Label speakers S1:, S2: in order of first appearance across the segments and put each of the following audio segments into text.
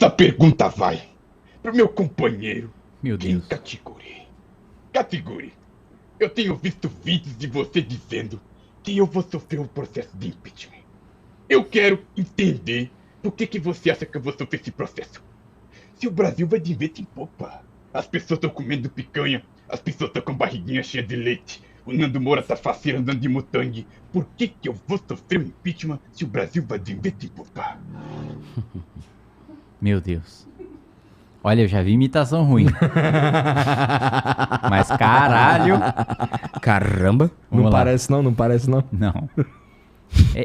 S1: Essa pergunta vai pro meu companheiro,
S2: Meu
S1: Kim
S2: Deus.
S1: Katiguri. Katiguri, eu tenho visto vídeos de você dizendo que eu vou sofrer um processo de impeachment. Eu quero entender por que você acha que eu vou sofrer esse processo. Se o Brasil vai de vento em popa, as pessoas estão comendo picanha, as pessoas estão com barriguinha cheia de leite, o Nando Moura tá faceiro andando de mutangue. Por que eu vou sofrer um impeachment se o Brasil vai de vento em popa?
S2: Meu Deus. Olha, eu já vi imitação ruim. Mas caralho.
S3: Caramba.
S2: Vamos
S3: Não
S2: lá.
S3: parece não, não parece não.
S2: Não.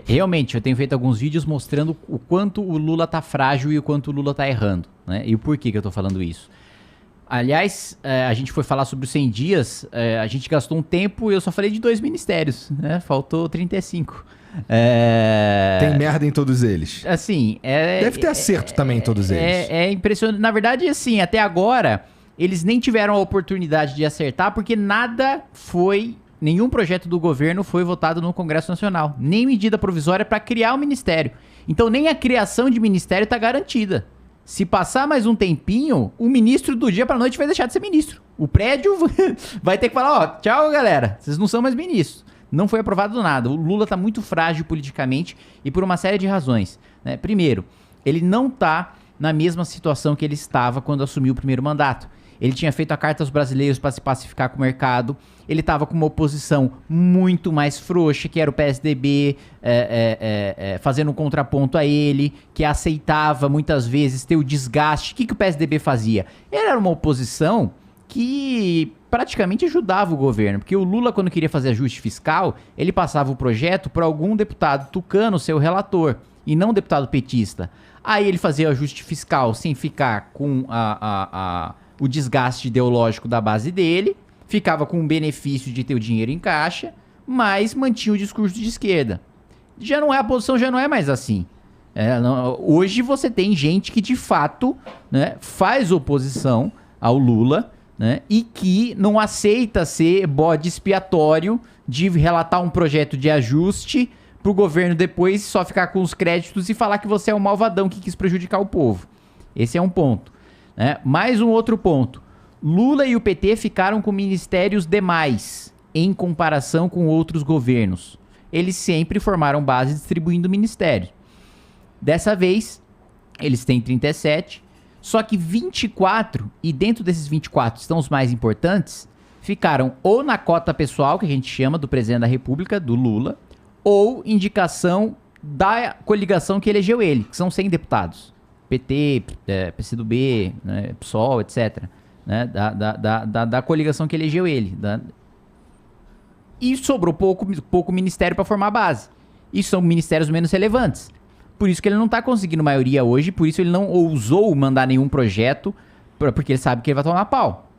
S2: Realmente, eu tenho feito alguns vídeos mostrando o quanto o Lula tá frágil e o quanto o Lula tá errando, né? E o porquê que eu tô falando isso. Aliás, a gente foi falar sobre os 100 dias, a gente gastou um tempo e eu só falei de 2 ministérios, né? Faltou 35.
S3: Tem merda em todos eles.
S2: Assim,
S3: Deve ter acerto também em todos eles.
S2: É impressionante. Na verdade, assim, até agora, eles nem tiveram a oportunidade de acertar, porque nenhum projeto do governo foi votado no Congresso Nacional. Nem medida provisória para criar o ministério. Então, nem a criação de ministério está garantida. Se passar mais um tempinho, o ministro do dia pra noite vai deixar de ser ministro. O prédio vai ter que falar, ó, tchau, galera, vocês não são mais ministros. Não foi aprovado nada. O Lula tá muito frágil politicamente e por uma série de razões, né? Primeiro, ele não tá na mesma situação que ele estava quando assumiu o primeiro mandato. Ele tinha feito a carta aos brasileiros para se pacificar com o mercado. Ele estava com uma oposição muito mais frouxa, que era o PSDB, fazendo um contraponto a ele, que aceitava muitas vezes ter o desgaste. O que o PSDB fazia? Ele era uma oposição que praticamente ajudava o governo, porque o Lula, quando queria fazer ajuste fiscal, ele passava o projeto para algum deputado tucano, seu relator, e não deputado petista. Aí ele fazia o ajuste fiscal sem ficar com o desgaste ideológico da base dele, ficava com o benefício de ter o dinheiro em caixa, mas mantinha o discurso de esquerda. A posição já não é mais assim. Hoje você tem gente que de fato, né, faz oposição ao Lula, né, e que não aceita ser bode expiatório de relatar um projeto de ajuste pro governo depois só ficar com os créditos e falar que você é um malvadão que quis prejudicar o povo. Esse é um ponto. Mais um outro ponto. Lula e o PT ficaram com ministérios demais em comparação com outros governos. Eles sempre formaram base distribuindo ministérios. Dessa vez, eles têm 37, só que 24, e dentro desses 24 estão os mais importantes, ficaram ou na cota pessoal, que a gente chama do presidente da República, do Lula, ou indicação da coligação que elegeu ele, que são 100 deputados. PT, PCdoB, né, PSOL, etc. Né, da coligação que elegeu ele. E sobrou pouco ministério para formar a base. E são ministérios menos relevantes. Por isso que ele não tá conseguindo maioria hoje, por isso ele não ousou mandar nenhum projeto, porque ele sabe que ele vai tomar pau.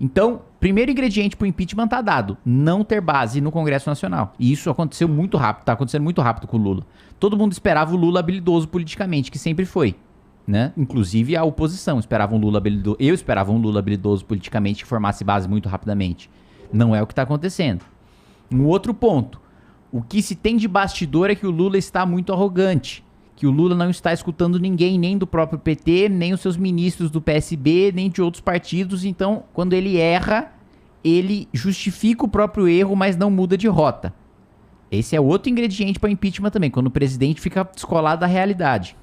S2: Então, primeiro ingrediente pro impeachment tá dado, não ter base no Congresso Nacional. E isso aconteceu muito rápido, tá acontecendo muito rápido com o Lula. Todo mundo esperava o Lula habilidoso politicamente, que sempre foi. Né? Inclusive a oposição esperava um Lula habilidoso. Eu esperava um Lula habilidoso politicamente que formasse base muito rapidamente. Não é o que está acontecendo. Um outro ponto. O que se tem de bastidor é que o Lula está muito arrogante. Que o Lula não está escutando ninguém, nem do próprio PT, nem os seus ministros do PSB, nem de outros partidos. Então, quando ele erra, ele justifica o próprio erro, mas não muda de rota. Esse é outro ingrediente para impeachment também, quando o presidente fica descolado da realidade.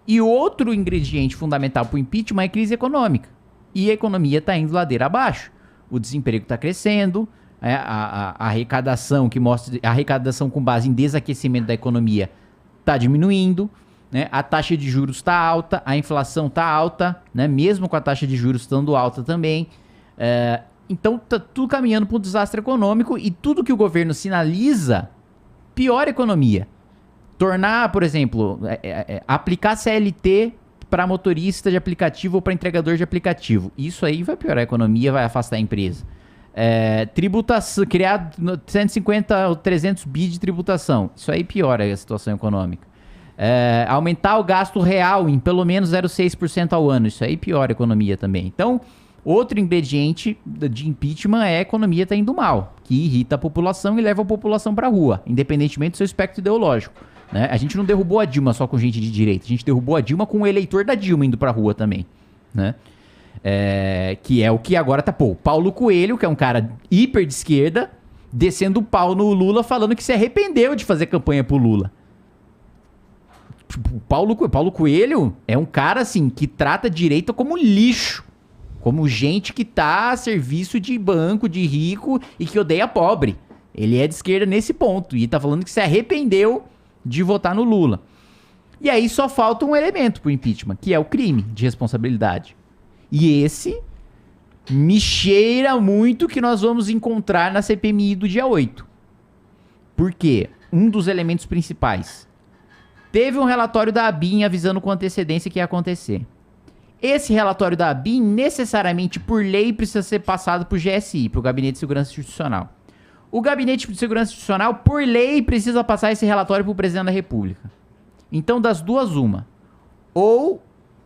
S2: E outro ingrediente fundamental para o impeachment é a crise econômica. E a economia está indo ladeira abaixo. O desemprego está crescendo, a arrecadação a arrecadação com base em desaquecimento da economia está diminuindo, né? A taxa de juros está alta, a inflação está alta, né? Mesmo com a taxa de juros estando alta também. Então está tudo caminhando para um desastre econômico e tudo que o governo sinaliza piora a economia. Tornar, por exemplo, aplicar CLT para motorista de aplicativo ou para entregador de aplicativo. Isso aí vai piorar a economia, vai afastar a empresa. Tributação, criar 150 ou 300 bi de tributação. Isso aí piora a situação econômica. Aumentar o gasto real em pelo menos 0,6% ao ano. Isso aí piora a economia também. Então, outro ingrediente de impeachment é a economia tá indo mal, que irrita a população e leva a população para a rua, independentemente do seu espectro ideológico. Né? A gente não derrubou a Dilma só com gente de direita, a gente derrubou a Dilma com o eleitor da Dilma indo pra rua também, né? Que é o que agora tá, pô, Paulo Coelho, que é um cara hiper de esquerda, descendo o pau no Lula, falando que se arrependeu de fazer campanha pro Lula. Paulo Coelho é um cara, assim, que trata a direita como lixo. Como gente que tá a serviço de banco, de rico e que odeia pobre. Ele é de esquerda nesse ponto. E tá falando que se arrependeu de votar no Lula. E aí só falta um elemento pro impeachment, que é o crime de responsabilidade. E esse me cheira muito que nós vamos encontrar na CPMI do dia 8. Por quê? Um dos elementos principais. Teve um relatório da ABIN avisando com antecedência que ia acontecer. Esse relatório da ABIN, necessariamente, por lei, precisa ser passado pro GSI, pro Gabinete de Segurança Institucional. O Gabinete de Segurança Institucional, por lei, precisa passar esse relatório pro Presidente da República. Então, das duas, uma. Ou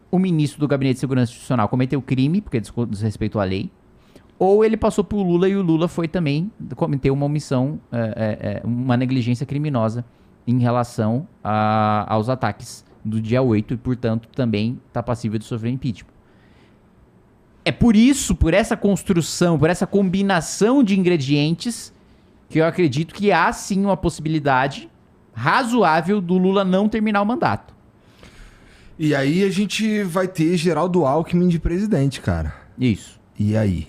S2: o ministro do Gabinete de Segurança Institucional cometeu crime, porque desrespeitou a lei, ou ele passou pro Lula e o Lula foi também cometer uma omissão, uma negligência criminosa em relação aos ataques do dia 8 e, portanto, também está passível de sofrer impeachment. É por isso, por essa construção, por essa combinação de ingredientes, que eu acredito que há sim uma possibilidade razoável do Lula não terminar o mandato.
S3: E aí a gente vai ter Geraldo Alckmin de presidente, cara.
S2: Isso.
S3: E aí?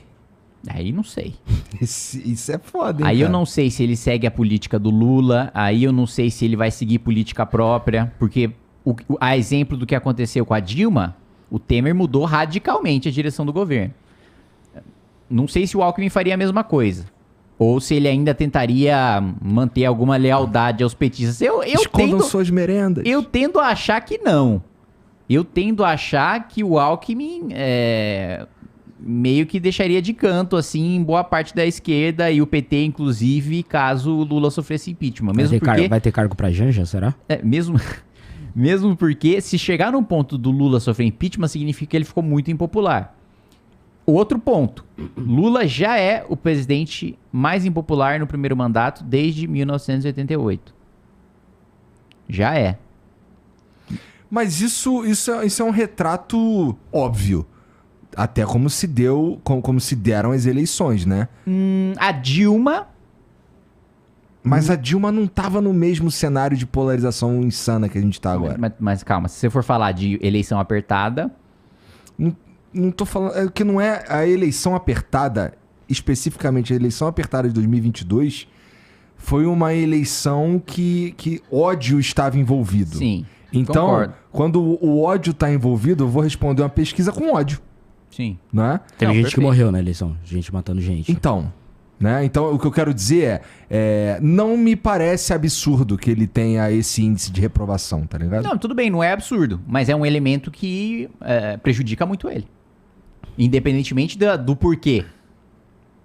S2: Aí não sei.
S3: Isso é foda, hein,
S2: aí
S3: cara?
S2: Eu não sei se ele segue a política do Lula, aí eu não sei se ele vai seguir política própria, porque a exemplo do que aconteceu com a Dilma, o Temer mudou radicalmente a direção do governo. Não sei se o Alckmin faria a mesma coisa. Ou se ele ainda tentaria manter alguma lealdade aos petistas.
S3: Escondam suas merendas.
S2: Eu tendo a achar que não. Eu tendo a achar que o Alckmin meio que deixaria de canto, assim, boa parte da esquerda e o PT, inclusive, caso o Lula sofresse impeachment.
S4: Vai ter cargo pra Janja, será?
S2: Mesmo porque, se chegar no ponto do Lula sofrer impeachment, significa que ele ficou muito impopular. Outro ponto. Lula já é o presidente mais impopular no primeiro mandato desde 1988. Já é.
S3: Mas isso é um retrato óbvio. Até como se deram as eleições, né?
S2: A Dilma...
S3: Mas a Dilma não tava no mesmo cenário de polarização insana que a gente tá agora.
S2: Mas calma, se você for falar de eleição apertada...
S3: Não tô falando... É que não é a eleição apertada, especificamente a eleição apertada de 2022, foi uma eleição que ódio estava envolvido.
S2: Sim,
S3: então,
S2: concordo.
S3: Quando o ódio tá envolvido, eu vou responder uma pesquisa com ódio.
S2: Sim.
S3: Não é?
S4: Teve gente
S2: perfeito.
S4: que morreu na eleição, gente matando gente.
S3: Então, né? Então, o que eu quero dizer não me parece absurdo que ele tenha esse índice de reprovação, tá ligado?
S2: Não, tudo bem, não é absurdo, mas é um elemento que prejudica muito ele. Independentemente do porquê.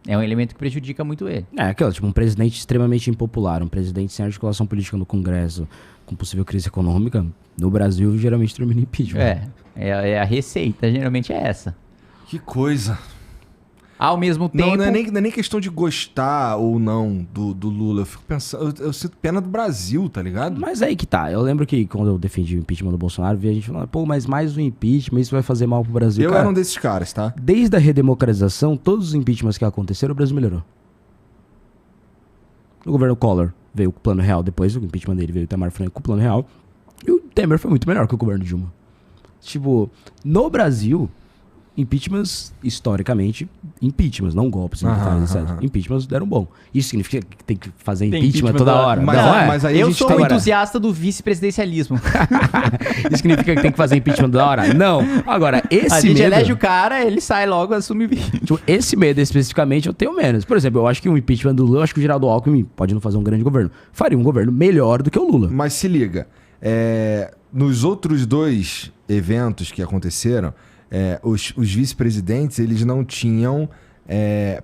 S2: É um elemento que prejudica muito ele.
S4: Aquilo, tipo, um presidente extremamente impopular, um presidente sem articulação política no Congresso, com possível crise econômica, no Brasil geralmente termina em impeachment.
S2: A receita, geralmente é essa.
S3: Que coisa.
S2: Ao mesmo tempo...
S3: Não é nem questão de gostar ou não do Lula. Eu fico pensando... Eu sinto pena do Brasil, tá ligado?
S4: Mas aí que tá. Eu lembro que quando eu defendi o impeachment do Bolsonaro, vi a gente falando, pô, mas mais um impeachment, isso vai fazer mal pro Brasil.
S3: Eu
S4: Cara,
S3: era um desses caras, tá?
S4: Desde a redemocratização, todos os impeachments que aconteceram, o Brasil melhorou. O governo Collor veio com o Plano Real, depois o impeachment dele veio o Itamar Franco com o Plano Real. E o Temer foi muito melhor que o governo Dilma. Tipo, no Brasil... Impeachments, historicamente, não golpes militares, etc. Impeachments deram bom. Isso significa que tem que fazer impeachment toda hora.
S3: Mas aí
S2: eu sou um entusiasta do vice-presidencialismo.
S4: Isso significa que tem que fazer impeachment toda hora? Não. Agora, esse
S2: a gente
S4: medo...
S2: elege o cara, ele sai logo, assume...
S4: Tipo, esse medo especificamente eu tenho menos. Por exemplo, eu acho que um impeachment do Lula, eu acho que o Geraldo Alckmin pode não fazer um grande governo. Faria um governo melhor do que o Lula.
S3: Mas se liga, nos outros dois eventos que aconteceram, os vice-presidentes, eles não tinham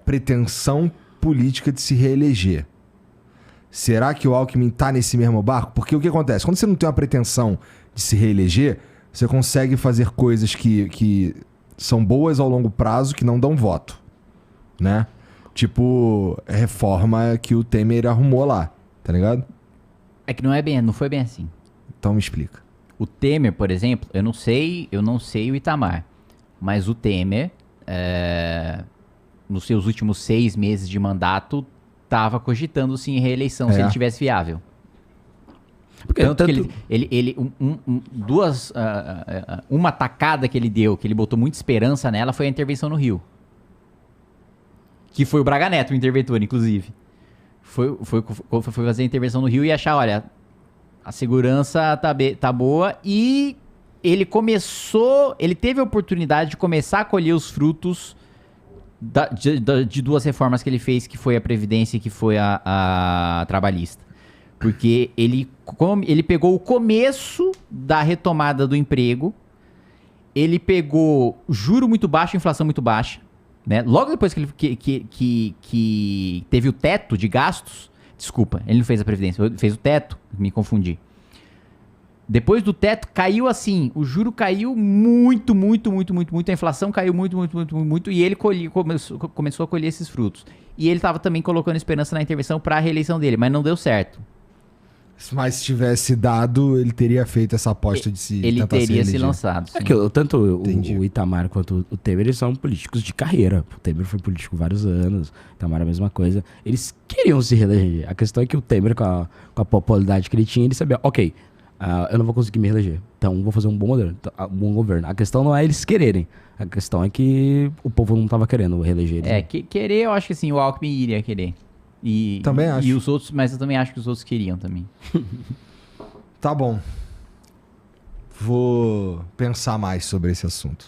S3: pretensão política de se reeleger. Será que o Alckmin tá nesse mesmo barco? Porque o que acontece? Quando você não tem uma pretensão de se reeleger, você consegue fazer coisas que são boas ao longo prazo, que não dão voto, né? Tipo, reforma que o Temer arrumou lá, tá ligado?
S2: É que não foi bem assim.
S3: Então me explica.
S2: O Temer, por exemplo, eu não sei o Itamar, mas o Temer, nos seus últimos 6 meses de mandato, estava cogitando sim reeleição, se ele tivesse viável.
S4: Porque
S2: Tanto que uma tacada que ele deu, que ele botou muita esperança nela, foi a intervenção no Rio. Que foi o Braga Neto o interventor, inclusive. Foi fazer a intervenção no Rio e achar, olha, a segurança tá boa, e ele teve a oportunidade de começar a colher os frutos de 2 reformas que ele fez, que foi a Previdência e que foi a Trabalhista. Porque ele pegou o começo da retomada do emprego, ele pegou juro muito baixo, inflação muito baixa, né? Logo depois que teve o teto de gastos, desculpa, ele não fez a Previdência, ele fez o teto, me confundi. Depois do teto, caiu assim, o juro caiu muito, a inflação caiu muito, e ele começou a colher esses frutos. E ele estava também colocando esperança na intervenção para a reeleição dele, mas não deu certo.
S3: Mas se tivesse dado, ele teria feito essa aposta de se
S2: Ele
S3: tentar
S2: teria se
S3: reeleger.
S2: lançado.
S4: É
S2: sim.
S4: que tanto
S3: Entendi.
S4: o Itamar quanto o Temer, eles são políticos de carreira. O Temer foi político vários anos, o Itamar a mesma coisa. Eles queriam se reeleger. A questão é que o Temer, com a popularidade que ele tinha, ele sabia, ok, eu não vou conseguir me reeleger, então vou fazer um bom governo. A questão não é eles quererem, a questão é que o povo não estava querendo reeleger eles.
S2: Querer, eu acho que assim, o Alckmin iria querer.
S3: Também acho.
S2: E os outros, mas eu também acho que os outros queriam também.
S3: Tá bom. Vou pensar mais sobre esse assunto.